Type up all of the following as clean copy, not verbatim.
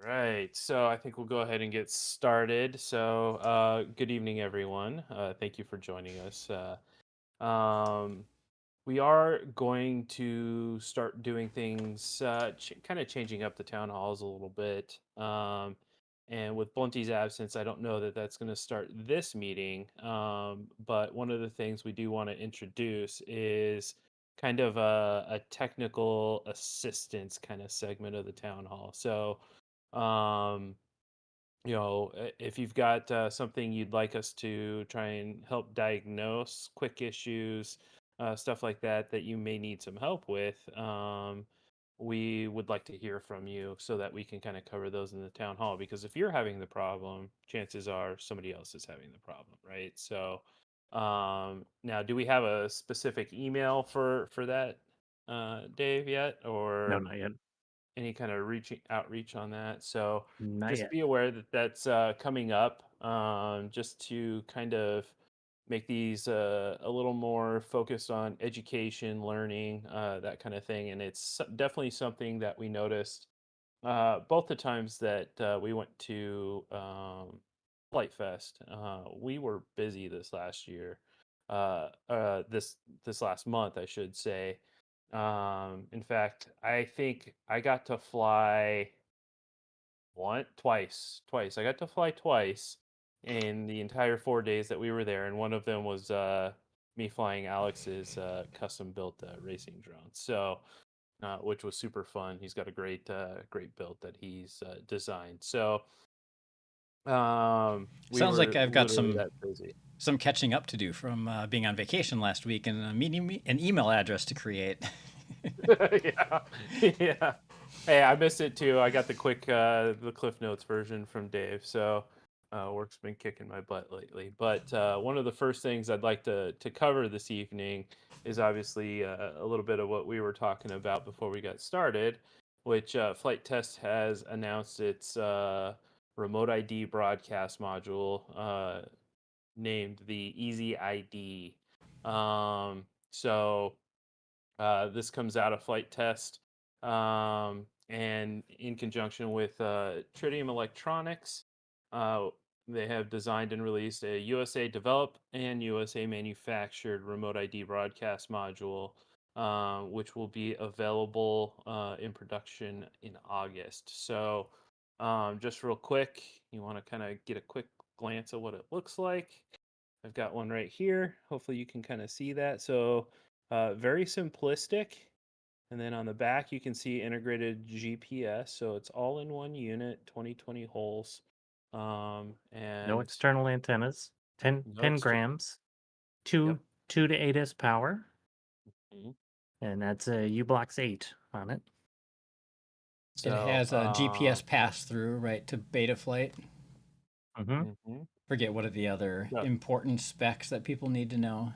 Right. So I think we'll go ahead and get started. So, good evening, everyone. Thank you for joining us. Um, we are going to start doing things, kind of changing up the town halls a little bit. And with Blunty's absence, I don't know that that's going to start this meeting. But one of the things we do want to introduce is kind of a technical assistance kind of segment of the town hall. So, um, if you've got something you'd like us to try and help diagnose, quick issues, stuff like that, that you may need some help with, we would like to hear from you so that we can kind of cover those in the town hall. Because if you're having the problem, chances are somebody else is having the problem, right? So, now, do we have a specific email for that, Dave, yet, No, or not yet. any kind of reaching outreach on that? So Not just yet. be aware that that's coming up, just to kind of make these a little more focused on education, learning, that kind of thing. And it's definitely something that we noticed both the times that we went to Flight Fest. We were busy this last year, this last month, I should say. In fact, I think I got to fly twice. I got to fly twice in the entire 4 days that we were there, and one of them was me flying Alex's custom built racing drone. So, which was super fun. He's got a great build that he's designed. So, we Sounds like were I've got literally some that busy. some catching up to do from being on vacation last week and an email address to create. Yeah, yeah. Hey, I missed it too. I got the Cliff Notes version from Dave, so work's been kicking my butt lately. But one of the first things I'd like to cover this evening is obviously a little bit of what we were talking about before we got started, which Flight Test has announced its remote ID broadcast module, named the Easy ID. So this comes out of Flight Test, and in conjunction with Tritium Electronics. Uh, they have designed and released a USA developed and USA manufactured remote ID broadcast module, which will be available in production in August. So, just real quick, you want to kind of get a quick glance at what it looks like. I've got one right here. Hopefully, you can kind of see that. So, very simplistic. And then on the back, you can see integrated GPS. So it's all in one unit, 2020 holes. No And external antennas. 10, no 10 extra. grams. Yep. 2 to 8S power. Mhm. And that's a U-Blox 8 on it. It So, has a GPS pass through right to beta flight. Mm-hmm. mhm. Forget what are the other So, important specs that people need to know.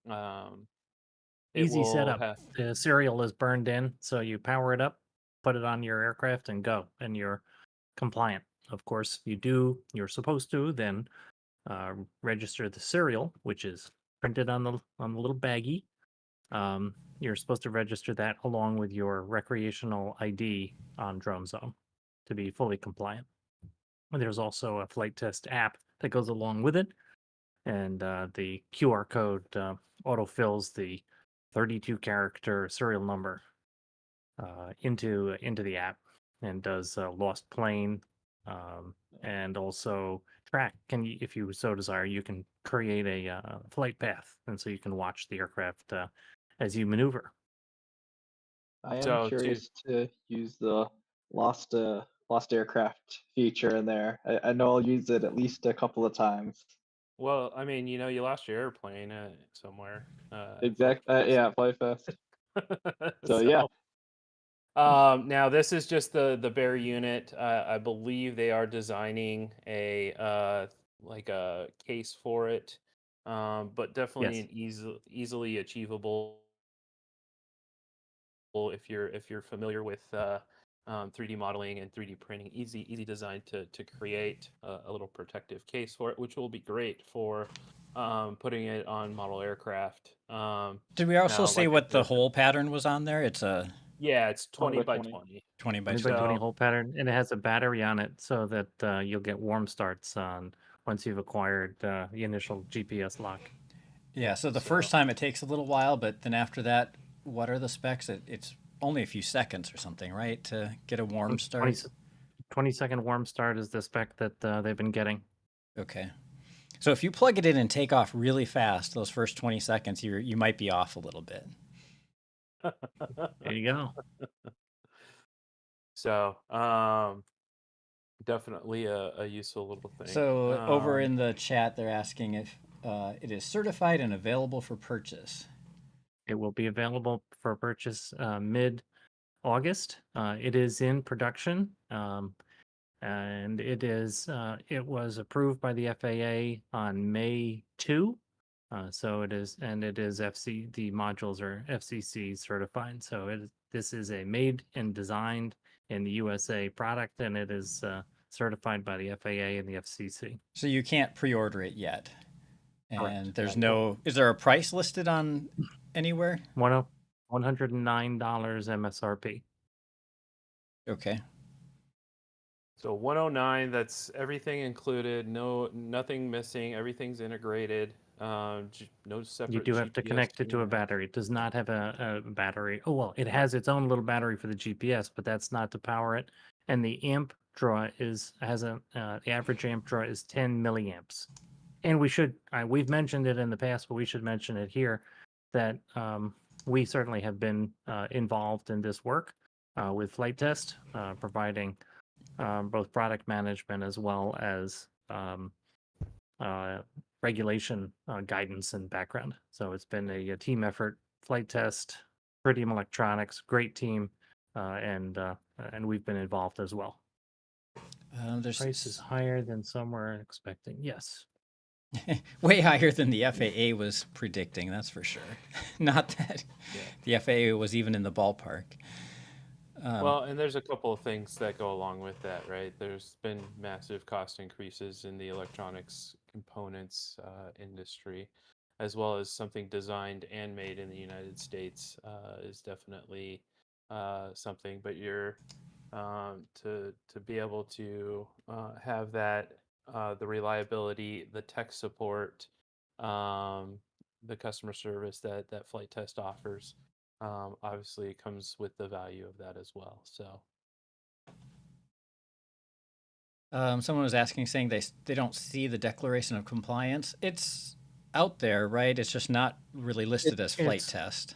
um, it Easy will setup. have. The serial is burned in, so you power it up, put it on your aircraft, and go. And you're compliant. Of course, you're supposed to then register the serial, which is printed on the little baggie. You're supposed to register that along with your recreational ID on Drone Zone to be fully compliant. And there's also a flight test app that goes along with it, and the QR code autofills the 32 character serial number into the app and does lost plane, and also track. If you so desire, you can create a flight path, and so you can watch the aircraft as you maneuver. I am So to curious to use the lost aircraft feature in there. I know I'll use it at least a couple of times. Well, I mean, you lost your airplane somewhere at Flight Exact, Fest. yeah, Flight Fest. So yeah, So, now this is just the bare unit. I believe they are designing a like a case for it, but definitely Yes. an easily achievable if you're familiar with 3D modeling and 3D printing. Easy design to create a little protective case for it, which will be great for putting it on model aircraft. Did we also Now, say like I what the said, hole pattern was on there? It's a Yeah, it's 20 20 by by 20. 20. 20 by 20 by 20 So hole pattern, and it has a battery on it so that you'll get warm starts on once you've acquired the initial GPS lock. Yeah, so the first time it takes a little while, but then after that, what are the specs? It's only a few seconds or something, right, to get a warm 20, start? 20-second warm start is the spec that they've been getting. Okay. So if you plug it in and take off really fast, those first 20 seconds, you might be off a little bit. There you go. So definitely a useful little thing. So over in the chat, they're asking if it is certified and available for purchase. It will be available for purchase mid-August. It is in production, and it was approved by the FAA on May 2. So it is, and it is the modules are FCC certified. So this is a made and designed in the USA product, and it is certified by the FAA and the FCC. So you can't pre-order it yet. And Correct. there's is there a price listed on anywhere? $109 MSRP. Okay. So 109, that's everything included, nothing missing, everything's integrated. No separate You do have to GPS connect it to a tuner. battery. It does not have a battery. Oh, well, it has its own little battery for the GPS, but that's not to power it. And the amp draw the average amp draw is 10 milliamps. And we've mentioned it in the past, but we should mention it here that we certainly have been involved in this work with Flight Test, providing both product management as well as regulation guidance and background. So it's been a team effort. Flight Test, Tritium Electronics, great team, and we've been involved as well. Price is higher than some were expecting. Yes. Way higher than the FAA was predicting, that's for sure. Not that the FAA was even in the ballpark. Well, and there's a couple of things that go along with that, right? There's been massive cost increases in the electronics components industry, as well as something designed and made in the United States is definitely something. But to be able to have that the reliability, the tech support, the customer service that Flight Test offers, obviously it comes with the value of that as well. So someone was asking, saying they don't see the declaration of compliance. It's out there, right? It's just not really listed as Flight Test.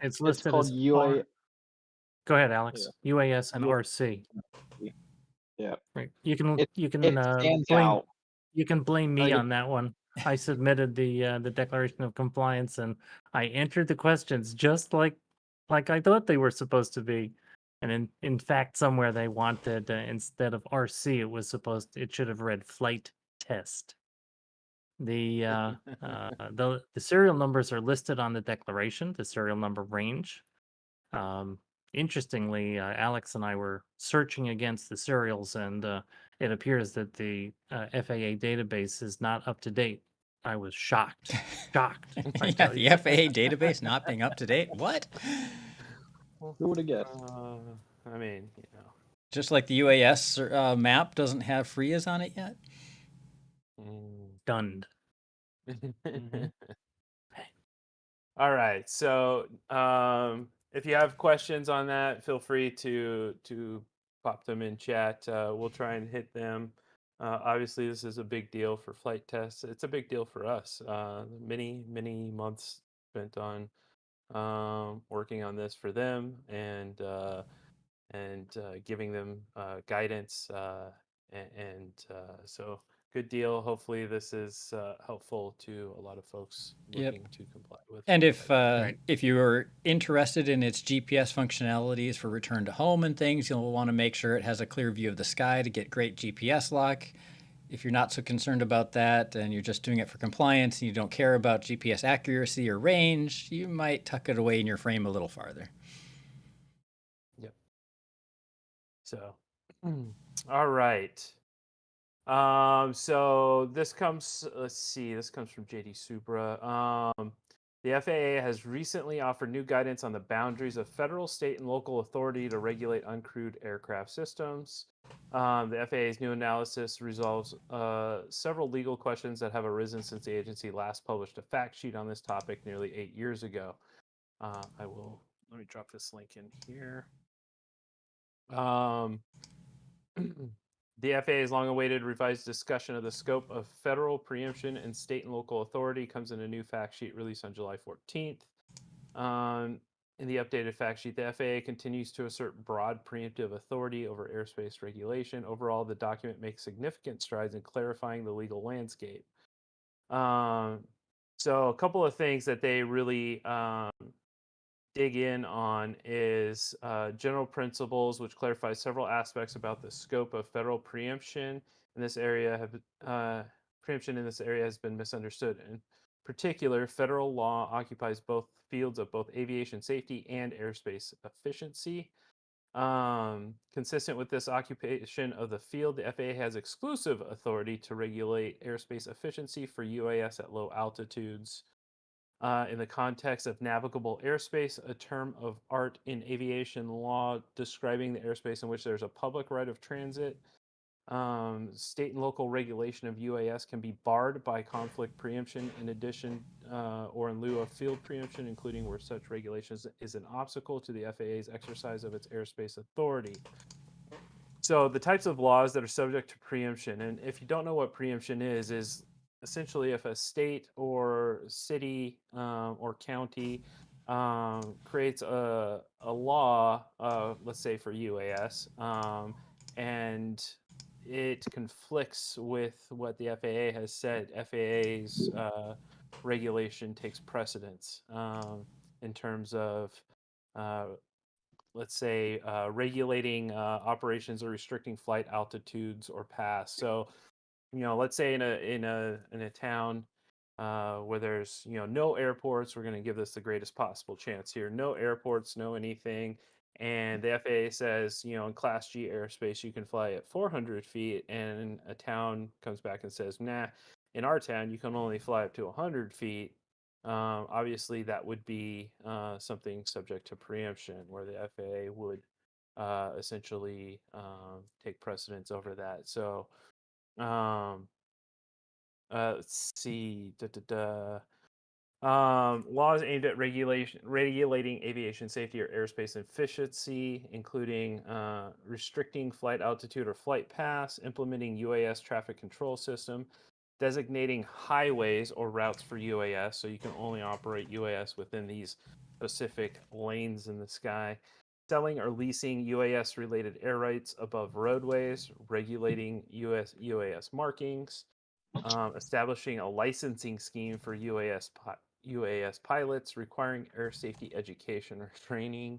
It's listed called as UA. Go ahead, Alex. UAS and RC. Yeah. Right. You can It stands out. You can blame me Like on that one. I submitted the declaration of compliance and I entered the questions just like I thought they were supposed to be. And in fact, somewhere they wanted instead of RC, it should have read flight test. The serial numbers are listed on the declaration, the serial number range. Interestingly, Alex and I were searching against the serials, and it appears that the FAA database is not up to date. I was shocked. Shocked. Yeah, the FAA database not being up to date. What? Who would have guessed? I mean, Just like the UAS map doesn't have FRIAs on it yet. Stunned. All right. So if you have questions on that, feel free to pop them in chat. We'll try and hit them. Obviously, this is a big deal for Flight Tests. It's a big deal for us. Many months spent on working on this for them and giving them guidance. So good deal. Hopefully, this is helpful to a lot of folks looking to comply with. And if you're interested in its GPS functionalities for return to home and things, you'll want to make sure it has a clear view of the sky to get great GPS lock. If you're not so concerned about that and you're just doing it for compliance and you don't care about GPS accuracy or range, you might tuck it away in your frame a little farther. Yep. So, all right. So this comes, let's see, this comes from JD Subra. The FAA has recently offered new guidance on the boundaries of federal, state, and local authority to regulate uncrewed aircraft systems. The FAA's new analysis resolves several legal questions that have arisen since the agency last published a fact sheet on this topic nearly 8 years ago. Let me drop this link in here. The FAA's long-awaited revised discussion of the scope of federal preemption and state and local authority comes in a new fact sheet released on July 14th. In the updated fact sheet, the FAA continues to assert broad preemptive authority over airspace regulation. Overall, the document makes significant strides in clarifying the legal landscape. So a couple of things that they really dig in on is general principles, which clarifies several aspects about the scope of federal preemption in this area. Preemption in this area has been misunderstood. In particular, federal law occupies both fields of both aviation safety and airspace efficiency. Consistent with this occupation of the field, the FAA has exclusive authority to regulate airspace efficiency for UAS at low altitudes. In the context of navigable airspace, a term of art in aviation law describing the airspace in which there's a public right of transit. State and local regulation of UAS can be barred by conflict preemption in addition or in lieu of field preemption, including where such regulation is an obstacle to the FAA's exercise of its airspace authority. So the types of laws that are subject to preemption, and if you don't know what preemption is essentially if a state or city or county creates a law, let's say for UAS, and it conflicts with what the FAA has said, FAA's regulation takes precedence in terms of let's say regulating operations or restricting flight altitudes or paths. So, let's say in a town where there's no airports, we're going to give this the greatest possible chance here. No airports, no anything, and the FAA says in Class G airspace you can fly at 400 feet, and a town comes back and says, nah, in our town you can only fly up to 100 feet. Obviously, that would be something subject to preemption, where the FAA would essentially take precedence over that. So, let's see. Laws aimed at regulating aviation safety or airspace efficiency, including restricting flight altitude or flight paths, implementing UAS traffic control system, designating highways or routes for UAS, so you can only operate UAS within these specific lanes in the sky, selling or leasing UAS-related air rights above roadways, regulating UAS markings, establishing a licensing scheme for UAS pilots, requiring air safety education or training,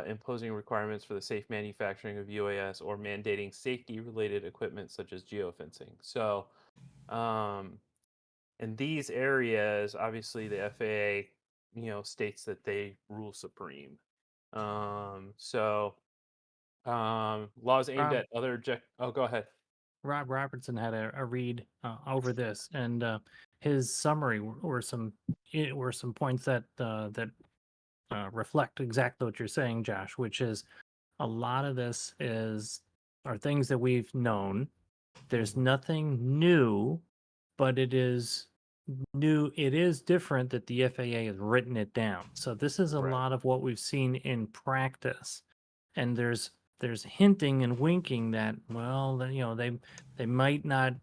imposing requirements for the safe manufacturing of UAS, or mandating safety-related equipment such as geofencing. So, in these areas, obviously the FAA, states that they rule supreme. Laws aimed Rob, at other Oh, go ahead. Rob Robertson had a read over this, and his summary were some points that reflect exactly what you're saying, Josh, which is a lot of this are things that we've known. There's nothing new, but it is new. It is different that the FAA has written it down. So this is a Right. lot of what we've seen in practice, and there's hinting and winking that they might not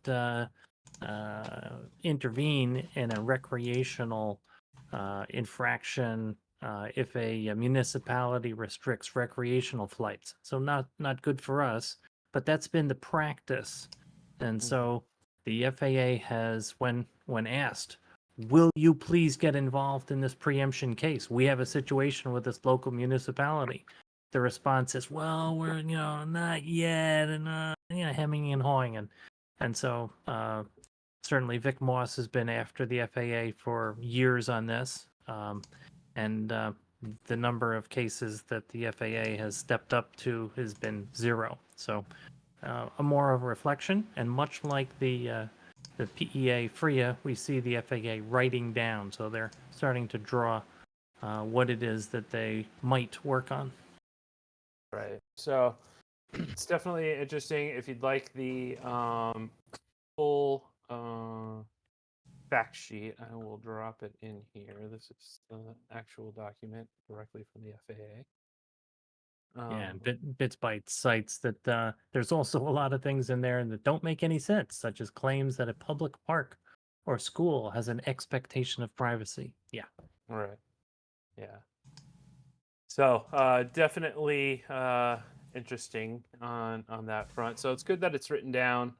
intervene in a recreational infraction if a municipality restricts recreational flights. So not good for us, but that's been the practice. And so the FAA has, when asked, will you please get involved in this preemption case? We have a situation with this local municipality. The response is, well, we're not yet, and hemming and hawing, and so certainly Vic Moss has been after the FAA for years on this, and the number of cases that the FAA has stepped up to has been zero. So a more of a reflection, and much like the the PEA FRIA, we see the FAA writing down. So they're starting to draw what it is that they might work on. Right. So it's definitely interesting. If you'd like the full fact sheet, I will drop it in here. This is the actual document directly from the FAA. Yeah, and Bits Bytes cites that there's also a lot of things in there that don't make any sense, such as claims that a public park or school has an expectation of privacy. Yeah. Right. Yeah. So definitely interesting on that front. So it's good that it's written down,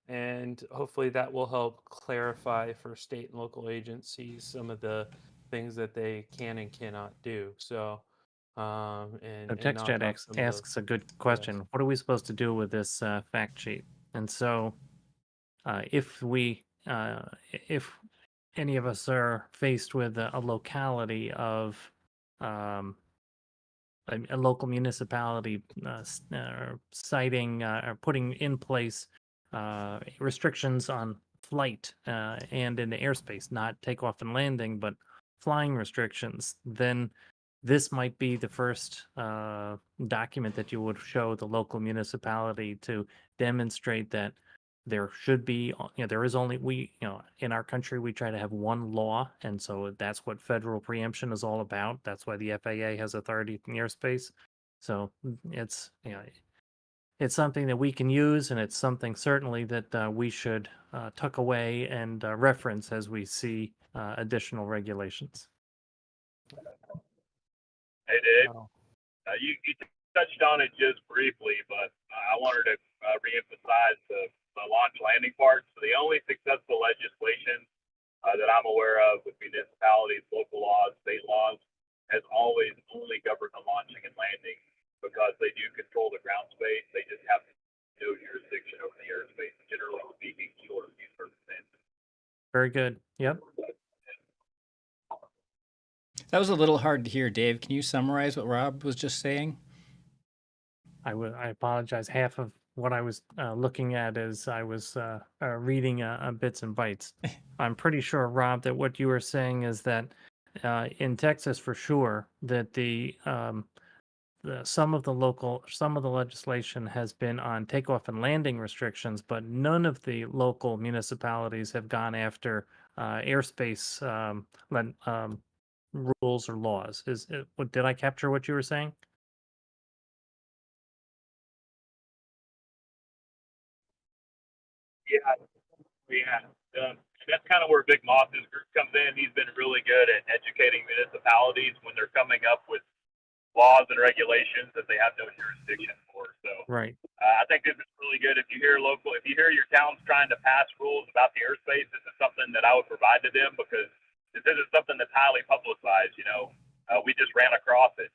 and hopefully that will help clarify for state and local agencies some of the things that they can and cannot do. So and So knock TextJet off some of those. asks a good Yes. question. What are we supposed to do with this fact sheet? And so if any of us are faced with a locality of a local municipality citing or putting in place restrictions on flight and in the airspace, not takeoff and landing, but flying restrictions, then this might be the first document that you would show the local municipality to demonstrate that there should be, there is only, in our country, we try to have one law. And so that's what federal preemption is all about. That's why the FAA has authority in airspace. So it's, it's something that we can use, and it's something certainly that we should tuck away and reference as we see additional regulations. Hey, Dave. Oh. You touched on it just briefly, but I wanted to reemphasize the launch landing part. So the only successful legislation that I'm aware of with municipalities, local laws, state laws, has always only governed the launching and landing because they do control the ground space. They just have no jurisdiction over the airspace, generally speaking, short of these circumstances. Very good. Yep. That was a little hard to hear, Dave. Can you summarize what Rob was just saying? I apologize. Half of what I was looking at is I was reading Bits and Bytes. I'm pretty sure, Rob, that what you were saying is that in Texas, for sure, that some of the legislation has been on takeoff and landing restrictions, but none of the local municipalities have gone after airspace rules or laws. Did I capture what you were saying? Yeah. That's kind of where Big Moss's group comes in. He's been really good at educating municipalities when they're coming up with laws and regulations that they have no jurisdiction for. So Right. I think this is really good. If you hear your town's trying to pass rules about the airspace, this is something that I would provide to them because this isn't something that's highly publicized. We just ran across it.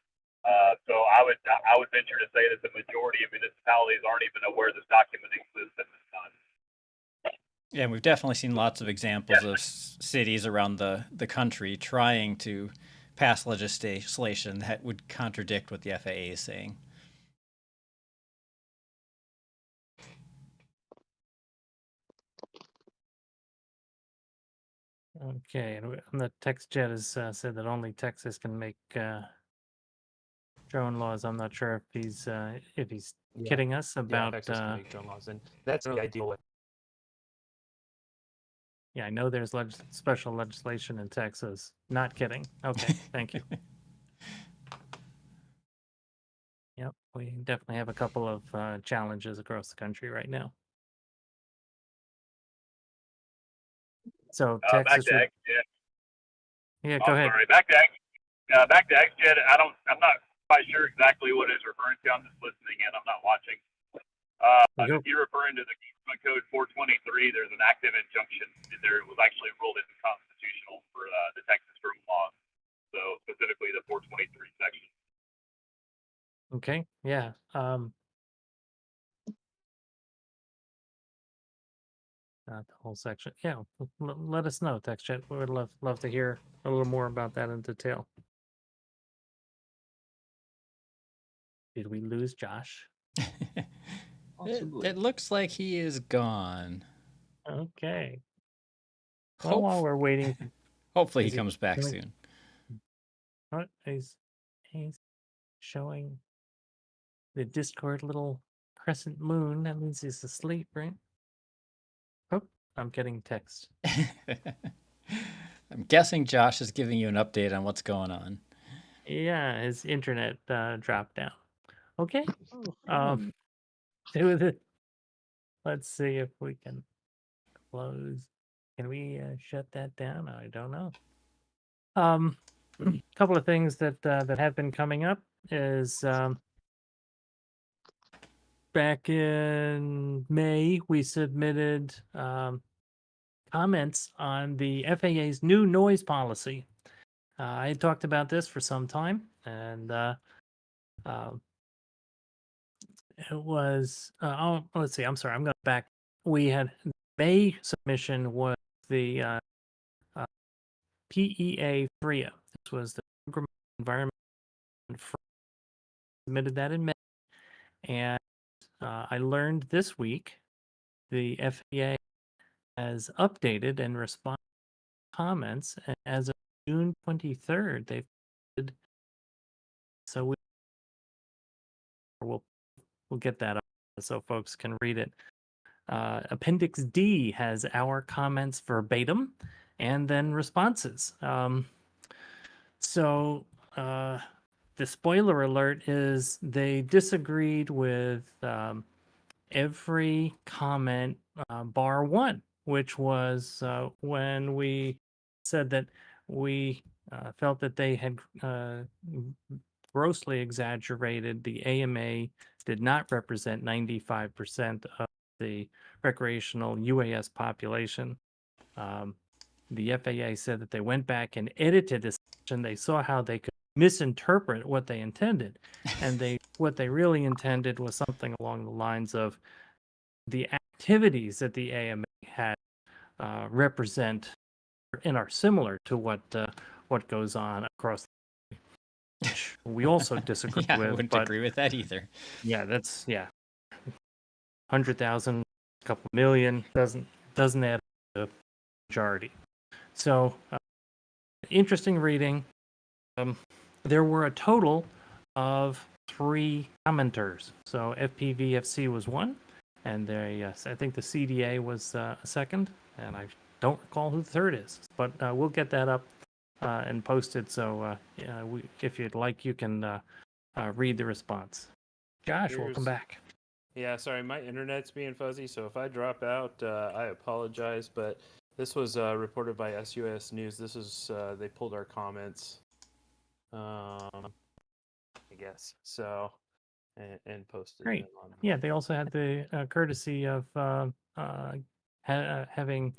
So I would venture to say that the majority of municipalities aren't even aware this document exists at this time. Yeah, and we've definitely seen lots of examples of cities around the country trying to pass legislation that would contradict what the FAA is saying. Okay, and the TextJet has said that only Texas can make drone laws. I'm not sure if he's kidding us about. Texas can make drone laws, and that's really ideal with. Yeah, I know there's special legislation in Texas. Not kidding. Okay, thank you. Yep, we definitely have a couple of challenges across the country right now. So Back Texas. to XJet. Yeah, go ahead. Sorry, back to XJet. I'm not quite sure exactly what it's referring to. I'm just listening in. I'm not watching. If you're referring to the Government Code 423, there's an active injunction in there. It was actually ruled unconstitutional for the Texas drone law. So specifically the 423 section. Okay, yeah. Not the whole section. Yeah, let us know, TextJet. We would love to hear a little more about that in detail. Did we lose Josh? It looks like he is gone. Okay. Well, while we're waiting, Hopefully he is he comes back doing- soon. what is he's showing the Discord little crescent moon? That means he's asleep, right? Oh, I'm getting text. I'm guessing Josh is giving you an update on what's going on. Yeah, his internet dropped down. Okay. Oh, Um, do the. Let's see if we can close. Can we shut that down? I don't know. A couple of things that that have been coming up is back in May we submitted comments on the FAA's new noise policy. I had talked about this for some time, and it was let's see. I'm sorry. I'm going back. We had May submission was the PEA FRIA. This was the Program of Environment submitted that in May, and I learned this week the FAA has updated and responded to comments, and as of June 23rd, they've so we'll get that up so folks can read it. Appendix D has our comments verbatim, and then responses. So the spoiler alert is they disagreed with every comment bar one, which was when we said that we felt that they had grossly exaggerated. The AMA did not represent 95% of the recreational UAS population. The FAA said that they went back and edited this, and they saw how they could misinterpret what they intended, and what they really intended was something along the lines of the activities that the AMA had represent and are similar to what goes on across the country, which we also disagree Yeah, I with. wouldn't But agree with that either. yeah, that's 100,000, a couple million doesn't add up to a majority. So interesting reading. There were a total of 3 commenters. So FPVFC was one, and I think the CDA was a second, and I don't recall who the third is, but we'll get that up and posted. So if you'd like, you can read the response. Josh, welcome back. Yeah, sorry, my internet's being fuzzy, so if I drop out, I apologize. But this was reported by SUS News. This is they pulled our comments, I guess. So and posted Great. them on. Yeah, they also had the courtesy of having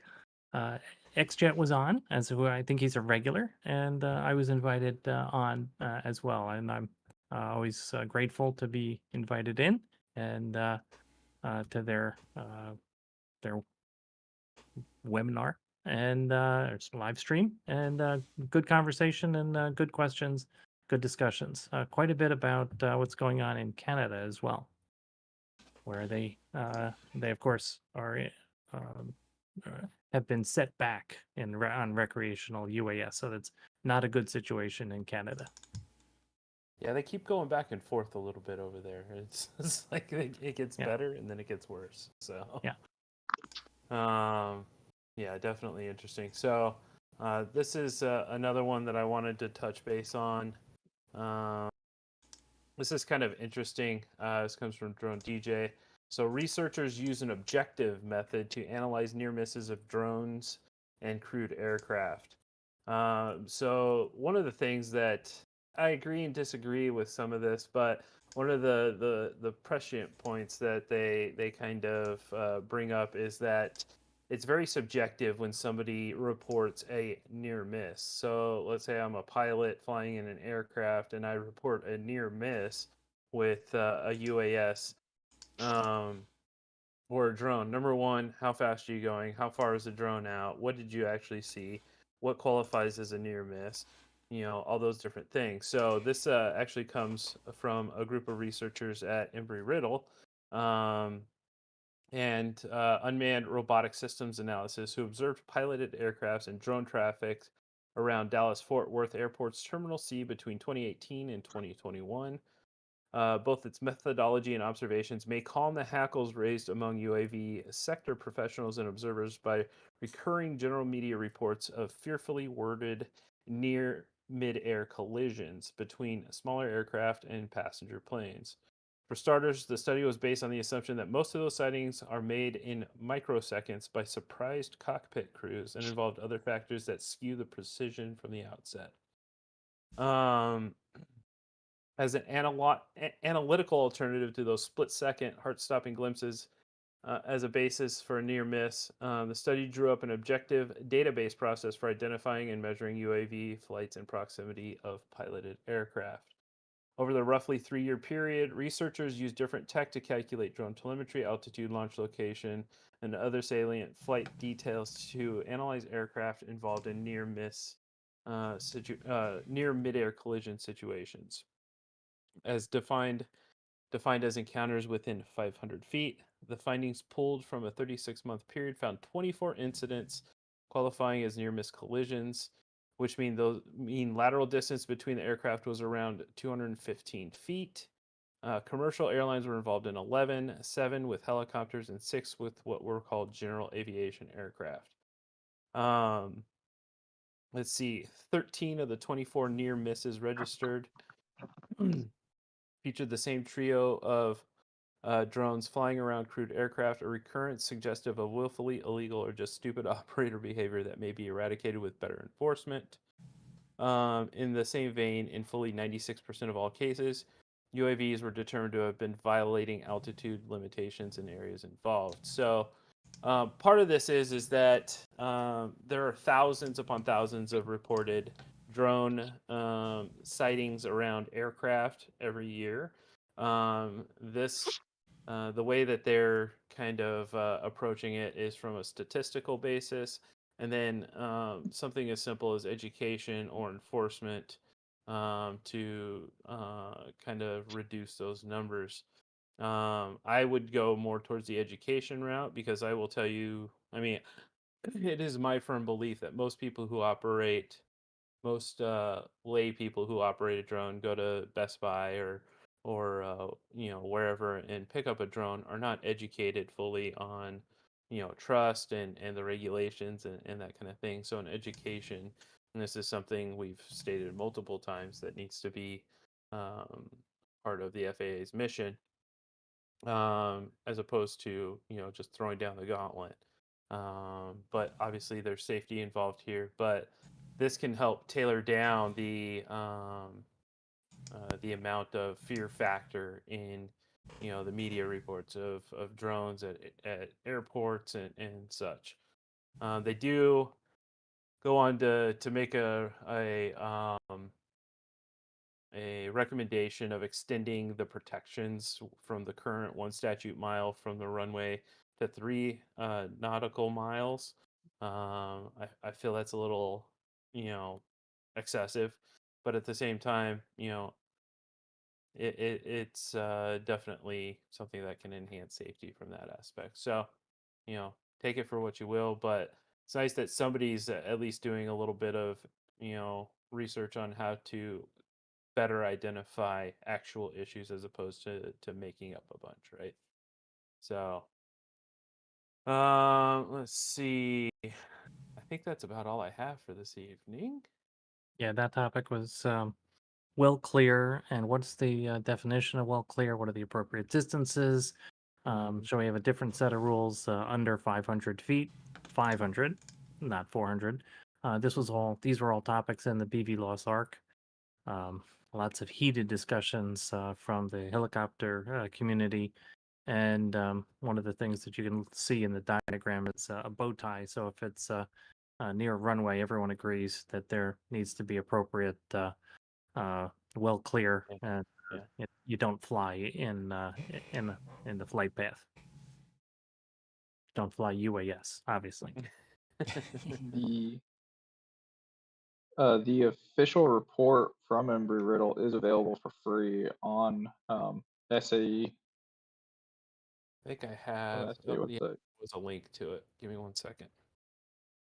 XJet was on, as who I think he's a regular, and I was invited on as well. And I'm always grateful to be invited in and to their webinar and live stream, and good conversation and good questions, good discussions. Quite a bit about what's going on in Canada as well, where they of course are have been set back on recreational UAS, so that's not a good situation in Canada. Yeah, they keep going back and forth a little bit over there. It's like it gets better and then it gets worse. So yeah, definitely interesting. So this is another one that I wanted to touch base on. This is kind of interesting. This comes from Drone DJ. So researchers use an objective method to analyze near misses of drones and crewed aircraft. So one of the things that I agree and disagree with some of this, but one of the prescient points that they kind of bring up is that it's very subjective when somebody reports a near miss. So let's say I'm a pilot flying in an aircraft and I report a near miss with a UAS or a drone. Number one, how fast are you going? How far is the drone out? What did you actually see? What qualifies as a near miss? You know, all those different things. So this actually comes from a group of researchers at Embry-Riddle. and unmanned robotic systems analysis, who observed piloted aircrafts and drone traffic around Dallas Fort Worth Airport's Terminal C between 2018 and 2021. Both its methodology and observations may calm the hackles raised among UAV sector professionals and observers by recurring general media reports of fearfully worded near mid-air collisions between smaller aircraft and passenger planes. For starters, the study was based on the assumption that most of those sightings are made in microseconds by surprised cockpit crews and involved other factors that skew the precision from the outset. As an analytical alternative to those split-second, heart-stopping glimpses as a basis for a near miss, the study drew up an objective database process for identifying and measuring UAV flights in proximity of piloted aircraft. Over the roughly 3-year period, researchers used different tech to calculate drone telemetry, altitude, launch location, and other salient flight details to analyze aircraft involved in near mid-air collision situations. As defined as encounters within 500 feet. The findings pulled from a 36-month period found 24 incidents qualifying as near-miss collisions, which mean lateral distance between the aircraft was around 215 feet. Commercial airlines were involved in 11, 7 with helicopters, and 6 with what were called general aviation aircraft. Let's see, 13 of the 24 near misses registered featured the same trio of drones flying around crewed aircraft, a recurrence suggestive of willfully illegal or just stupid operator behavior that may be eradicated with better enforcement. In the same vein, in fully 96% of all cases, UAVs were determined to have been violating altitude limitations in areas involved. So, part of this is that there are thousands upon thousands of reported drone sightings around aircraft every year. The way that they're kind of approaching it is from a statistical basis, and then something as simple as education or enforcement to kind of reduce those numbers. I would go more towards the education route because I will tell you, I mean, it is my firm belief that most lay people who operate a drone go to Best Buy or wherever and pick up a drone are not educated fully on trust and the regulations and that kind of thing. So an education, and this is something we've stated multiple times that needs to be um, part of the FAA's mission, as opposed to just throwing down the gauntlet. But obviously there's safety involved here, but this can help tailor down the amount of fear factor in the media reports of drones at airports and such. They do go on to make a recommendation of extending the protections from the current 1 statute mile from the runway to 3 nautical miles. I feel that's a little, excessive, but at the same time, it's definitely something that can enhance safety from that aspect. So, take it for what you will, but it's nice that somebody's at least doing a little bit of, research on how to better identify actual issues as opposed to making up a bunch, right? So, let's see. I think that's about all I have for this evening. Yeah, that topic was well clear. And what's the definition of well clear? What are the appropriate distances? So we have a different set of rules under 500 feet, 500, not 400. These were all topics in the BV Loss ARC. Lots of heated discussions from the helicopter community. And one of the things that you can see in the diagram is a bow tie. So if it's near a runway, everyone agrees that there needs to be appropriate well clear, Yeah. and you don't fly in the flight path. Don't fly UAS, obviously. The official report from Embry-Riddle is available for free on SAE. I think I have. Let's see what Yeah, the. there was a link to it. Give me 1 second.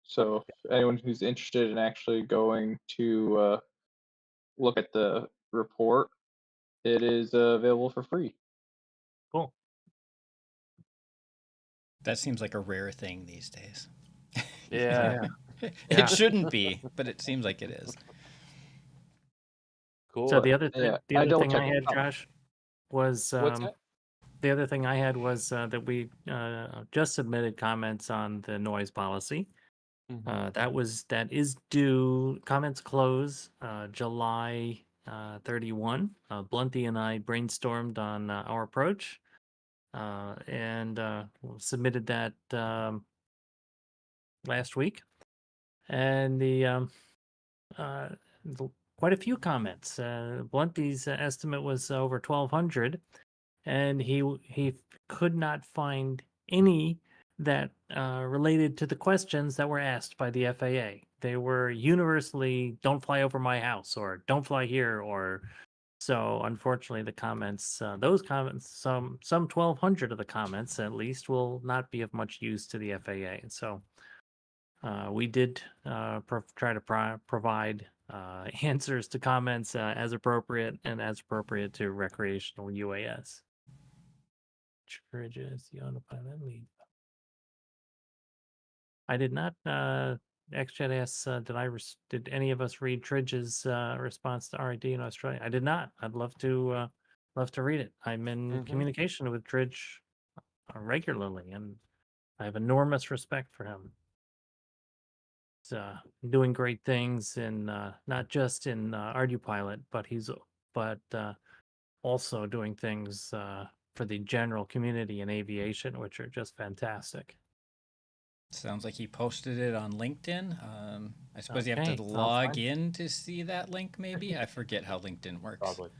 So if anyone who's interested in actually going to look at the report, it is available for free. Cool. That seems like a rare thing these days. Yeah. It Yeah. shouldn't be, but it seems like it is. Cool. So the other Yeah, the I other double thing I checked it. had, Oh, Josh, was What's that? the other thing I had was that we just submitted comments on the noise policy. Mhm. That is due. Comments close July 31. Blunty and I brainstormed on our approach and submitted that last week. And uh, quite a few comments. Blunty's estimate was over 1,200, and he could not find any that related to the questions that were asked by the FAA. They were universally "Don't fly over my house" or "Don't fly here," or so. Unfortunately, the comments, those comments, some 1,200 of the comments at least, will not be of much use to the FAA. So we did try to provide answers to comments as appropriate and as appropriate to recreational UAS. Tridges, the autopilot lead. I did not. XChat asks, did any of us read Tridge's response to RID in Australia? I did not. I'd love to read it. I'm in Mhm. communication with Tridge regularly, and I have enormous respect for him. He's doing great things in not just in ArduPilot, but also doing things for the general community in aviation, which are just fantastic. Sounds like he posted it on LinkedIn. I suppose you have Okay, to I'll log find- in to see that link, maybe? I forget how LinkedIn works. Probably.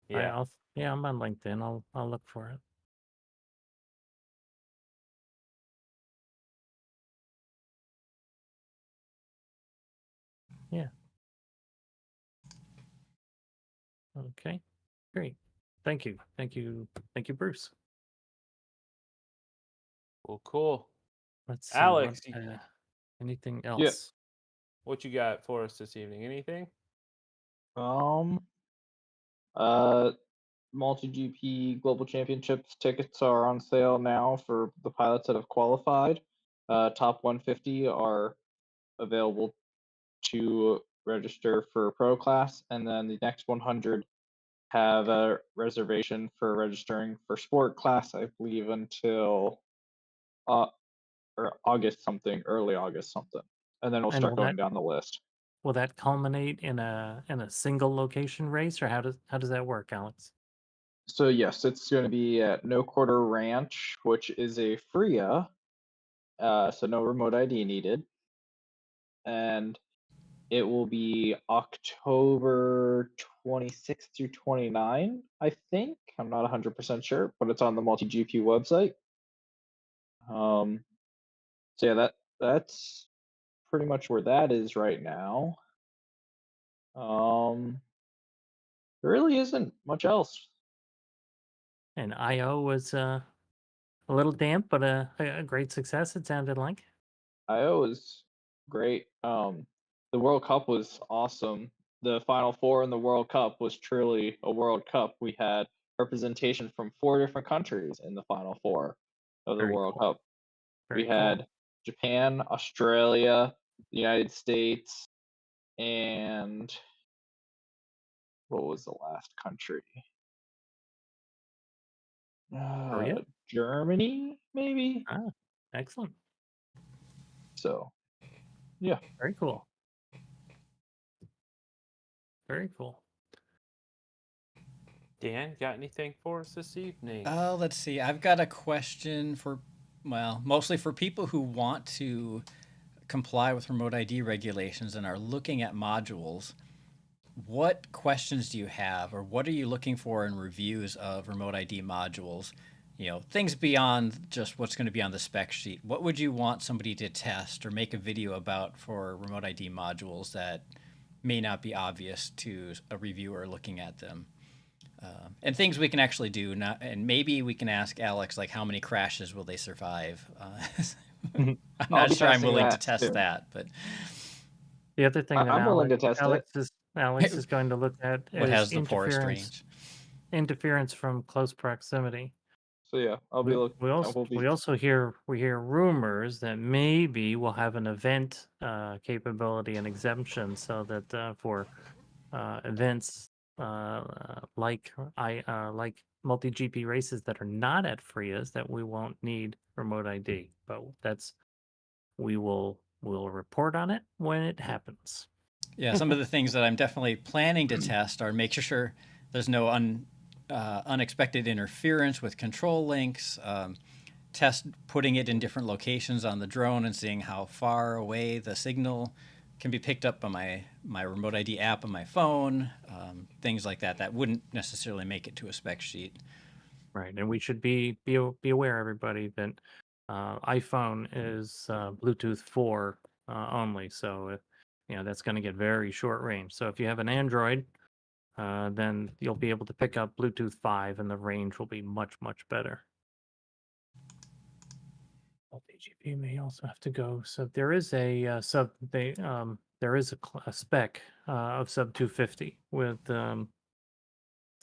Yeah. Yeah, I'm on LinkedIn. I'll look for it. Yeah. Okay. Great. Thank you. Thank you, Bruce. Well, cool. Let's see. Alex, Anything Yeah. else? what you got for us this evening? Anything? MultiGP Global Championships tickets are on sale now for the pilots that have qualified. Top 150 are available to register for pro class, and then the next 100 have a reservation for registering for sport class, I believe, until or August something, early August something, and then we'll And start going down the list. will that culminate in a single location race, or how does that work, Alex? So yes, it's going to be at No Quarter Ranch, which is a FRIA, so no remote ID needed, and it will be October 26th through 29, I think. I'm not 100% sure, but it's on the MultiGP website. So yeah, that's pretty much where that is right now. There really isn't much else. And IO was a little damp, but a great success. It sounded like. IO is great. The World Cup was awesome. The Final Four in the World Cup was truly a World Cup. We had representation from 4 different countries in the Final Four of the Very World cool. Cup. Very We cool. had Japan, Australia, the United States, and what was the last country? Korea? Germany, maybe? Ah, excellent. So, yeah. Very cool. Very cool. Dan, got anything for us this evening? Let's see. I've got a question for, well, mostly for people who want to comply with remote ID regulations and are looking at modules. What questions do you have, or what are you looking for in reviews of remote ID modules? You know, things beyond just what's going to be on the spec sheet. What would you want somebody to test or make a video about for remote ID modules that may not be obvious to a reviewer looking at them? And things we can actually do. Not, and maybe we can ask Alex, like, how many crashes will they survive? I'm I'll not be sure I'm testing willing to that test soon. that, but The other thing that I'm willing to test it. Alex is going to look at what is has the forest range? interference from close proximity. So yeah, I'll be looking. We also hear rumors that maybe we'll have an event capability and exemption, so that for events like multi GP races that are not at FRIAs, that we won't need remote ID. But we'll report on it when it happens. Yeah, some of the things that I'm definitely planning to test are making sure there's no unexpected interference with control links. Test putting it in different locations on the drone and seeing how far away the signal can be picked up by my remote ID app on my phone. Things like that wouldn't necessarily make it to a spec sheet. Right, and we should be aware, everybody, that iPhone is Bluetooth 4 only, so that's going to get very short range. So if you have an Android, then you'll be able to pick up Bluetooth 5, and the range will be much better. DGP may also have to go. So there is a there is a spec of sub 250 with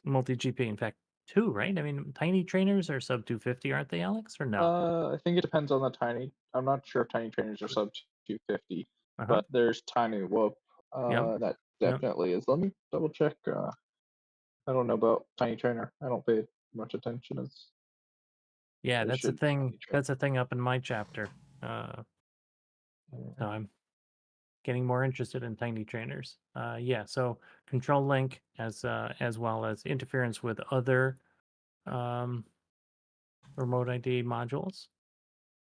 multi GP. In fact, 2, right? I mean, tiny trainers are sub 250, aren't they, Alex? Or no? I think it depends on the tiny. I'm not sure if tiny trainers are sub 250, but there's tiny whoop. That definitely is. Let me double check. I don't know about tiny trainer. I don't pay much attention as. Yeah, that's a thing. That's a thing up in my chapter. So I'm getting more interested in tiny trainers. Yeah, so control link as well as interference with other remote ID modules.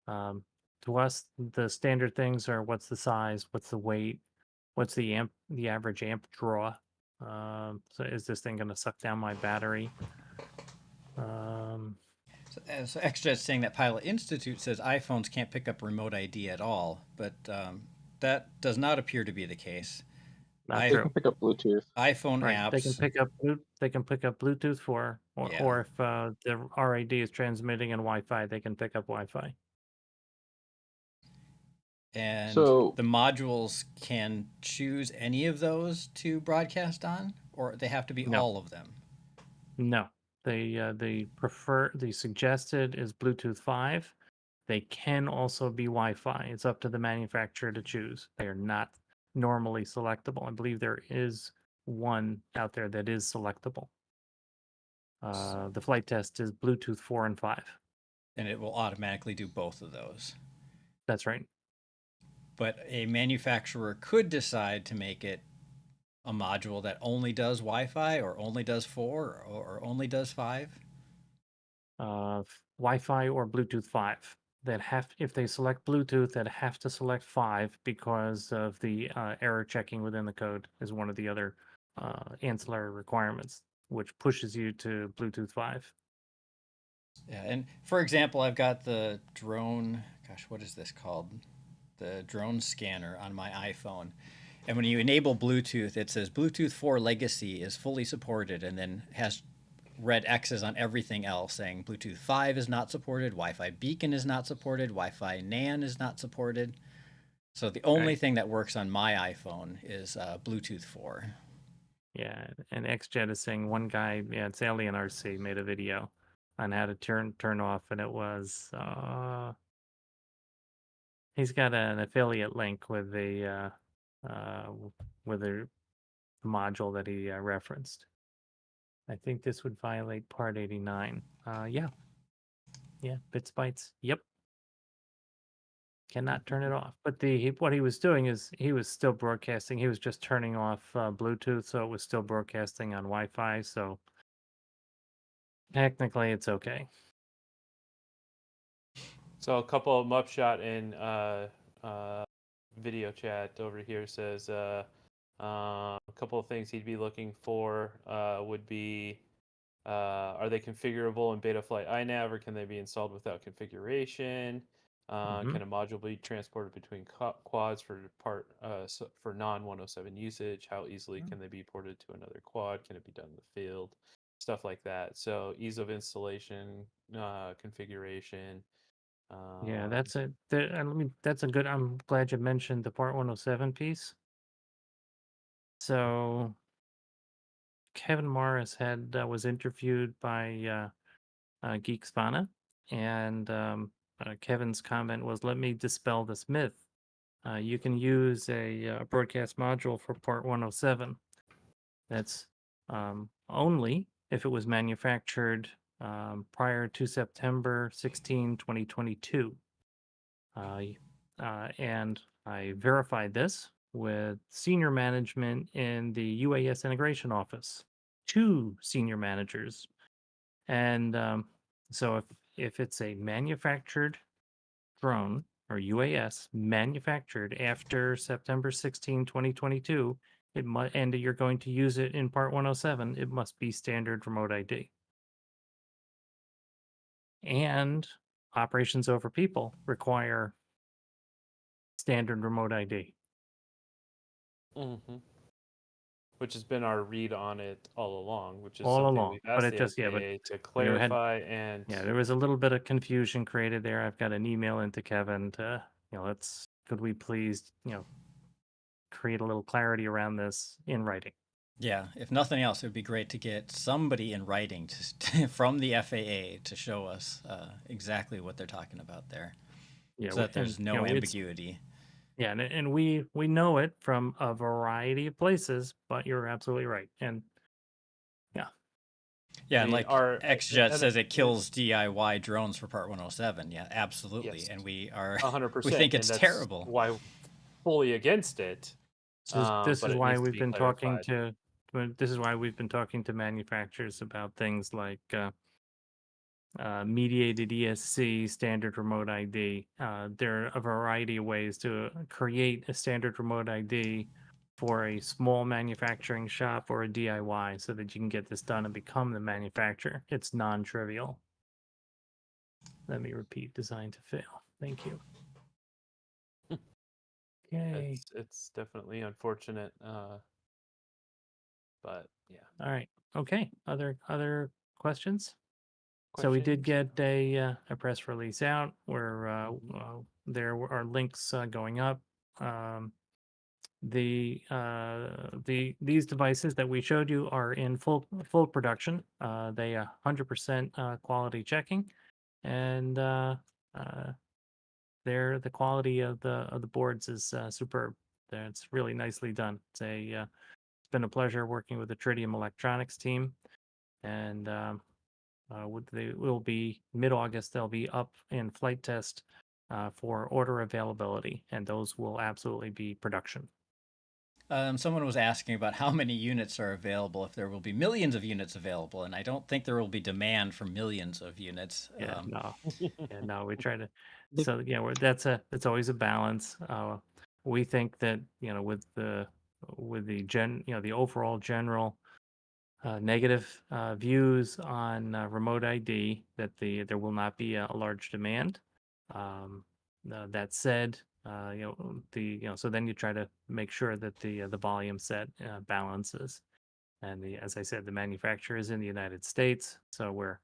To us, the standard things are what's the size, what's the weight, what's the average amp draw. So is this thing going to suck down my battery? So XJet's saying that Pilot Institute says iPhones can't pick up remote ID at all, but that does not appear to be the case. Not They true. can pick up Bluetooth. iPhone apps. They can pick up Bluetooth 4, or if the RAD is transmitting in Wi-Fi, they can pick up Wi-Fi. And So the modules can choose any of those to broadcast on, or they have to be all of them? No. The suggested is Bluetooth 5. They can also be Wi-Fi. It's up to the manufacturer to choose. They are not normally selectable. I believe there is one out there that is selectable. The flight test is Bluetooth 4 and 5. And it will automatically do both of those. That's right. But a manufacturer could decide to make it a module that only does Wi-Fi, or only does 4, or only does 5. Wi-Fi or Bluetooth 5. If they select Bluetooth, they'd have to select 5 because of the error checking within the code is one of the other ancillary requirements, which pushes you to Bluetooth 5. Yeah, and for example, I've got the drone, what is this called? The drone scanner on my iPhone. And when you enable Bluetooth, it says Bluetooth 4 Legacy is fully supported, and then has red X's on everything else saying Bluetooth 5 is not supported, Wi-Fi Beacon is not supported, Wi-Fi NAN is not supported. So the only thing that works on my iPhone is Bluetooth 4. Yeah, and XJet is saying one guy, it's Alien RC, made a video on how to turn off, and it was he's got an affiliate link with the module that he referenced. I think this would violate Part 89. Yeah, bits bytes. Yep. Cannot turn it off. But what he was doing is he was still broadcasting. He was just turning off Bluetooth, so it was still broadcasting on Wi-Fi. So technically, it's okay. So a couple of Mupshot in video chat over here says a couple of things he'd be looking for would be are they configurable in Betaflight iNav, or can they be installed without configuration? Can a module be transported between quads for non 107 usage? How easily can they be ported to another quad? Can it be done in the field? stuff like that. So ease of installation, configuration. Yeah, Um, that's a that's a good. I'm glad you mentioned the Part 107 piece. So Kevin Morris was interviewed by Geeks Fana, and Kevin's comment was, "Let me dispel this myth. You can use a broadcast module for Part 107. That's only if it was manufactured prior to September 16, 2022. And I verified this with senior management in the UAS integration office, two senior managers. And so if it's a manufactured drone or UAS manufactured after September 16, 2022, and you're going to use it in Part 107, it must be standard remote ID. And operations over people require standard remote ID. mm-hmm. Which has been our read on it all along, which is All something along, we've but asked it the just FAA to we had clarify. And there was a little bit of confusion created there. I've got an email into Kevin to could we please create a little clarity around this in writing. Yeah, if nothing else, it would be great to get somebody in writing from the FAA to show us exactly what they're talking about there, Yeah, so that there's and, no ambiguity. Yeah, and we know it from a variety of places, but you're absolutely right. And yeah, I and mean, like our XJet and says, it kills DIY drones for Part 107. Yeah, absolutely, yes, and we are 100%, we think and it's that's terrible. why fully against it. this But is it why needs to we've be been talking clarified. to this is why we've been talking to manufacturers about things like mediated ESC, standard remote ID. There are a variety of ways to create a standard remote ID for a small manufacturing shop or a DIY so that you can get this done and become the manufacturer. It's non-trivial. Let me repeat, design to fail. Thank you. Okay. It's definitely unfortunate, but yeah. All right. Okay. Other questions? So we did get a press release out where there are links going up. These devices that we showed you are in full production. They 100% quality checking, and the quality of the boards is superb. It's really nicely done. It's been a pleasure working with the Tritium Electronics team, and they will be mid-August. They'll be up in flight test for order availability, and those will absolutely be production. Someone was asking about how many units are available, if there will be millions of units available, and I don't think there will be demand for millions of units. Yeah, no, we try to. So yeah, it's always a balance. We think that with the the overall general negative views on remote ID, that there will not be a large demand. That said, so then you try to make sure that the volume set balances. And as I said, the manufacturer is in the United States, so we're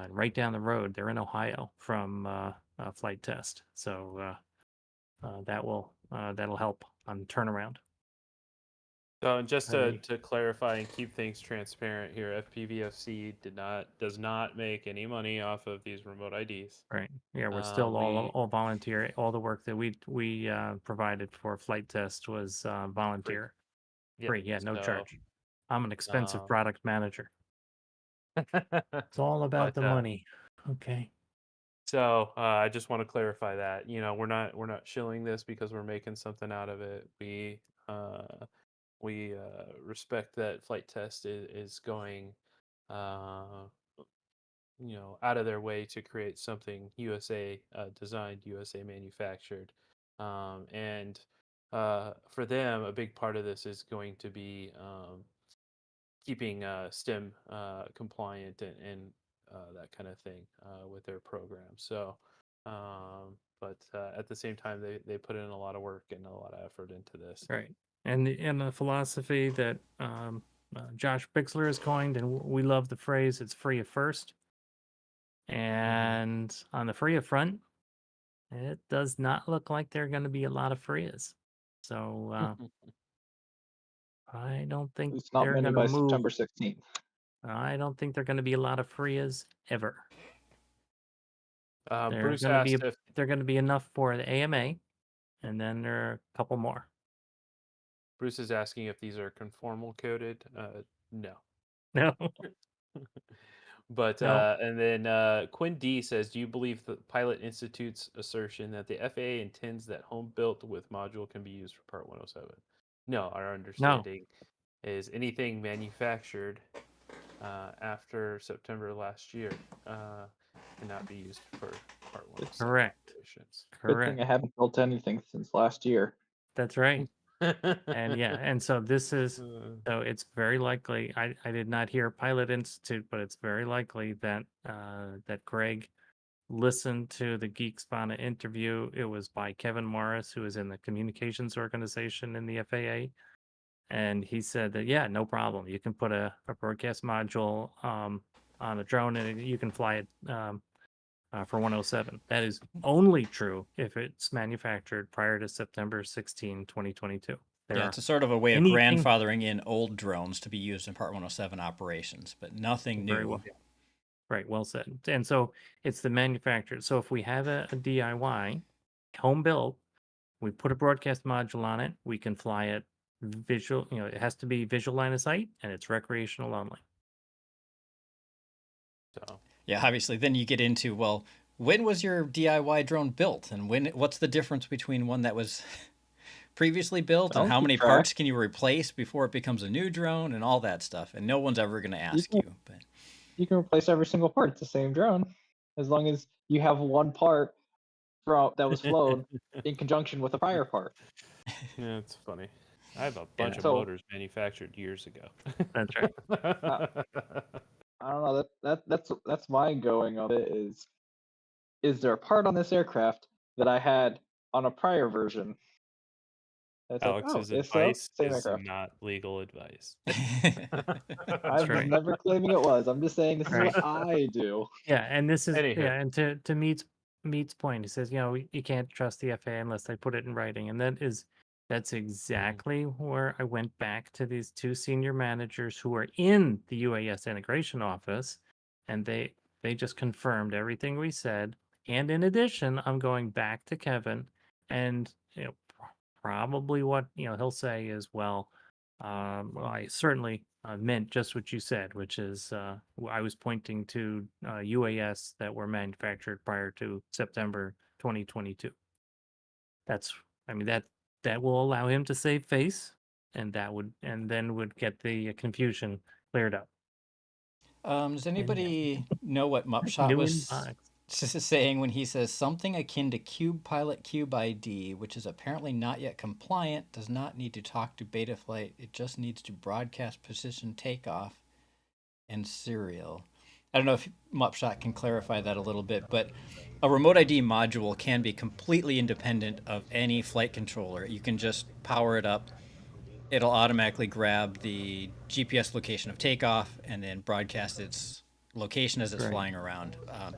right down the road. They're in Ohio from flight test, so that'll help on turnaround. So, and just Are to clarify and keep things transparent here, FPVFC does not make any money off of these remote IDs. Right. Yeah, we're still We all volunteer. All the work that we provided for flight test was volunteer. Yep. Free. Yeah, no So, charge. I'm an expensive um, product manager. It's all about but the money. Okay. so I just want to clarify that we're not shilling this because we're making something out of it. We respect that flight test is going uh, out of their way to create something USA designed, USA manufactured, and for them, a big part of this is going to be keeping STEM compliant and that kind of thing with their program. So, but at the same time, they put in a lot of work and a lot of effort into this. Right. And the philosophy that Josh Bixler has coined, and we love the phrase, it's free at first. And on the FRIA front, it does not look like there are going to be a lot of FRIAs. So I don't think It's not they're many going to by move. September 16th. I don't think they're going to be a lot of FRIAs ever. They're Bruce going to be asked if they're going to be enough for the AMA, and then there are a couple more. Bruce is asking if these are conformal coded. No. No. But No. and then Quinn D says, "Do you believe the Pilot Institute's assertion that the FAA intends that home built with module can be used for Part 107?" No, our understanding is anything manufactured after September last year cannot be used for Part 107 Correct. operations. Good Correct. thing I haven't built anything since last year. That's right. And yeah, and so this is so it's very likely. I did not hear Pilot Institute, but it's very likely that that Greg listened to the Geek Spana interview. It was by Kevin Morris, who is in the communications organization in the FAA, and he said that yeah, no problem. You can put a broadcast module on a drone, and you can fly it for 107. That is only true if it's manufactured prior to September 16, 2022. Yeah, it's a sort of a way of anything- grandfathering in old drones to be used in Part 107 operations, but nothing Very new. well. Right, well said. And so it's the manufacturer. So if we have a DIY, home built, we put a broadcast module on it, we can fly it visual, it has to be visual line of sight, and it's recreational only. So Yeah, obviously, then you get into, well, when was your DIY drone built, and what's the difference between one that was previously built, and Don't how keep many track. parts can you replace before it becomes a new drone, and all that stuff, and no one's ever going to ask you. But You can replace every single part. It's the same drone, as long as you have one part that was flown in conjunction with a prior part. yeah, it's funny. I have a bunch of So- motors manufactured years ago. That's right. I don't know. That's my going of it. Is there a part on this aircraft that I had on a prior version? It's Alex's if so, advice same is aircraft. not legal advice. I'm right. never claiming it was. I'm just saying this is Right. what I do. Yeah, and this is Anywho. yeah, and to Meat's point, he says, you can't trust the FAA unless they put it in writing, and that's exactly where I went back to these two senior managers who are in the UAS integration office, and they just confirmed everything we said. And in addition, I'm going back to Kevin, and probably what he'll say is, well, I certainly meant just what you said, which is I was pointing to UAS that were manufactured prior to September 2022. That will allow him to save face, and then would get the confusion cleared up. Does anybody know what Mupshot New was inbox. saying when he says something akin to Cube Pilot Cube ID, which is apparently not yet compliant, does not need to talk to Betaflight. It just needs to broadcast position takeoff and serial. I don't know if Mupshot can clarify that a little bit, but a remote ID module can be completely independent of any flight controller. You can just power it up. It'll automatically grab the GPS location of takeoff and then broadcast its location as it's Right. flying around. But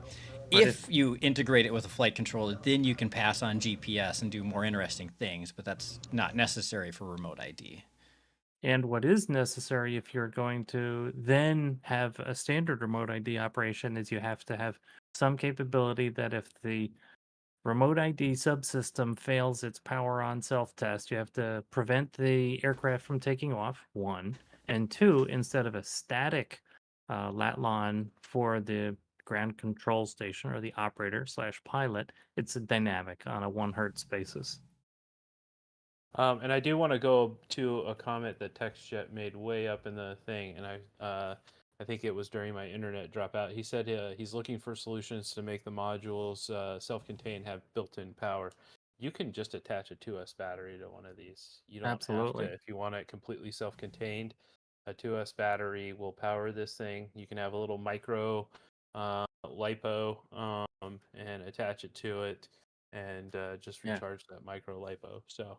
If you integrate it with a flight controller, then you can pass on GPS and do more interesting things, but that's not necessary for remote ID. And what is necessary if you're going to then have a standard remote ID operation is you have to have some capability that if the remote ID subsystem fails its power on self-test, you have to prevent the aircraft from taking off, one. And two, instead of a static LATLON for the ground control station or the operator / pilot, it's a dynamic on a 1 hertz basis. And I do want to go to a comment that TextJet made way up in the thing, and I think it was during my internet dropout. He said he's looking for solutions to make the modules self-contained, have built-in power. You can just attach a 2S battery to one of these. You don't Absolutely. have to, if you want it completely self-contained, a 2S battery will power this thing. You can have a little micro LiPo and attach it to it and just Yeah. recharge that micro LiPo. So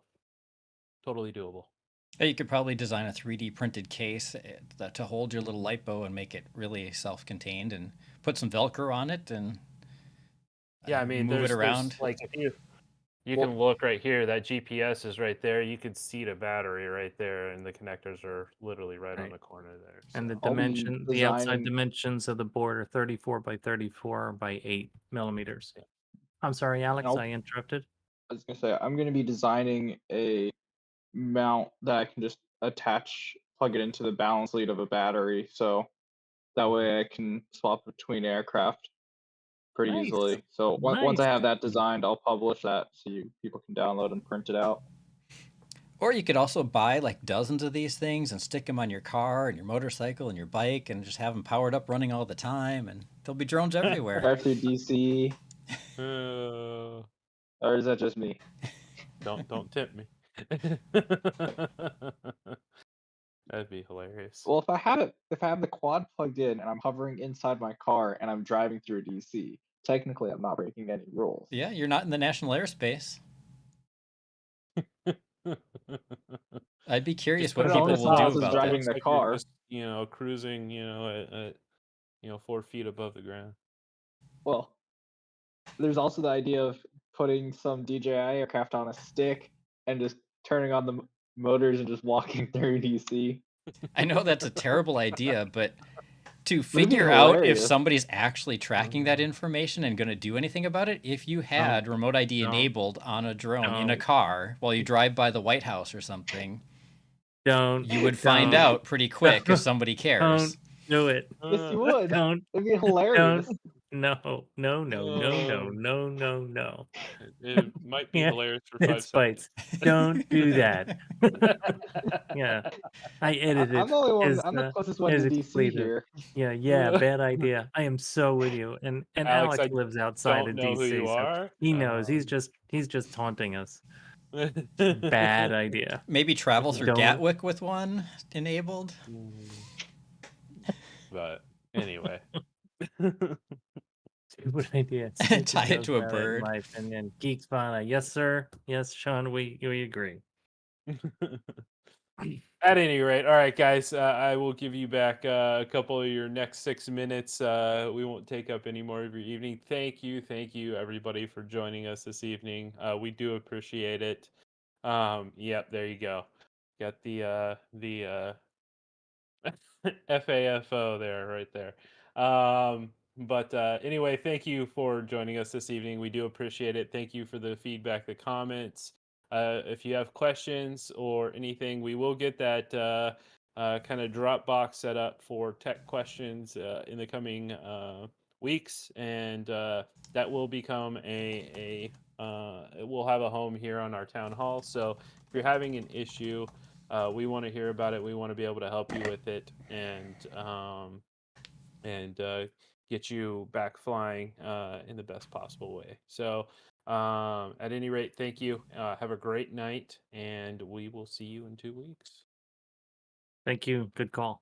totally doable. You could probably design a 3D printed case to hold your little lipo and make it really self-contained, and put some Velcro on it and Yeah, I mean, move it there's around. like if you Well- can look right here. That GPS is right there. You can see the battery right there, and the connectors are literally right on Right. the corner there. And the so. I'll be dimension, the outside designing- dimensions of the board are 34 by 34 by 8 millimeters. Yeah. I'm sorry, Alex, I'll- I interrupted. I was gonna say I'm gonna be designing a mount that I can just plug it into the balance lead of a battery, so that way I can swap between aircraft pretty Nice. easily. So once I Nice. have that designed, I'll publish that so people can download and print it out. Or you could also buy like dozens of these things and stick them on your car and your motorcycle and your bike and just have them powered up running all the time, and there'll be drones everywhere. Drive through DC, Uh, or is that just me? don't tempt me. That'd be hilarious. Well, if I have the quad plugged in and I'm hovering inside my car and I'm driving through DC, technically I'm not breaking any rules. Yeah, you're not in the national airspace. I'd be curious Just what put it on people the will someone do else is about driving that. the Looks like you're car. just, cruising, at 4 feet above the ground. Well, there's also the idea of putting some DJI aircraft on a stick and just turning on the motors and just walking through DC. I know that's a terrible idea, but to be figure out if hilarious. somebody's actually tracking that information and going to do anything about it, if you had remote ID Don't. enabled on a drone in a Don't. car while you drive by the White House or something, Don't. you would find don't, out pretty quick Don't. if somebody cares. Don't do it. Yes, you would. Don't. It'd be hilarious. Don't. No. No. No. No. No. No. No. No. It might be Yeah, hilarious for 5 It seconds. spites. Don't do that. Yeah. I edited. I'm the only one. his, I'm the closest one his to DC expletive. here. Yeah. Bad idea. I am so with you. And Alex, Alex I lives outside Don't of know DC, who you so are. he knows. He's just taunting us. Bad idea. Maybe travel through Don't. Gatwick with one enabled. But anyway. Stupid idea. Tie it to a Bad, bird. In my opinion. Geek Spana. Yes, sir. Yes, Sean, we agree. At any rate, all right, guys, I will give you back a couple of your next 6 minutes. We won't take up any more of your evening. Thank you, everybody, for joining us this evening. We do appreciate it. Yep, there you go. Got the FAFO there, right there. But anyway, thank you for joining us this evening. We do appreciate it. Thank you for the feedback, the comments. If you have questions or anything, we will get that kind of Dropbox set up for tech questions in the coming weeks, and that will become it will have a home here on our town hall. So if you're having an issue, we want to hear about it. We want to be able to help you with it, and get you back flying in the best possible way. So, at any rate, thank you. Have a great night, and we will see you in 2 weeks. Thank you. Good call.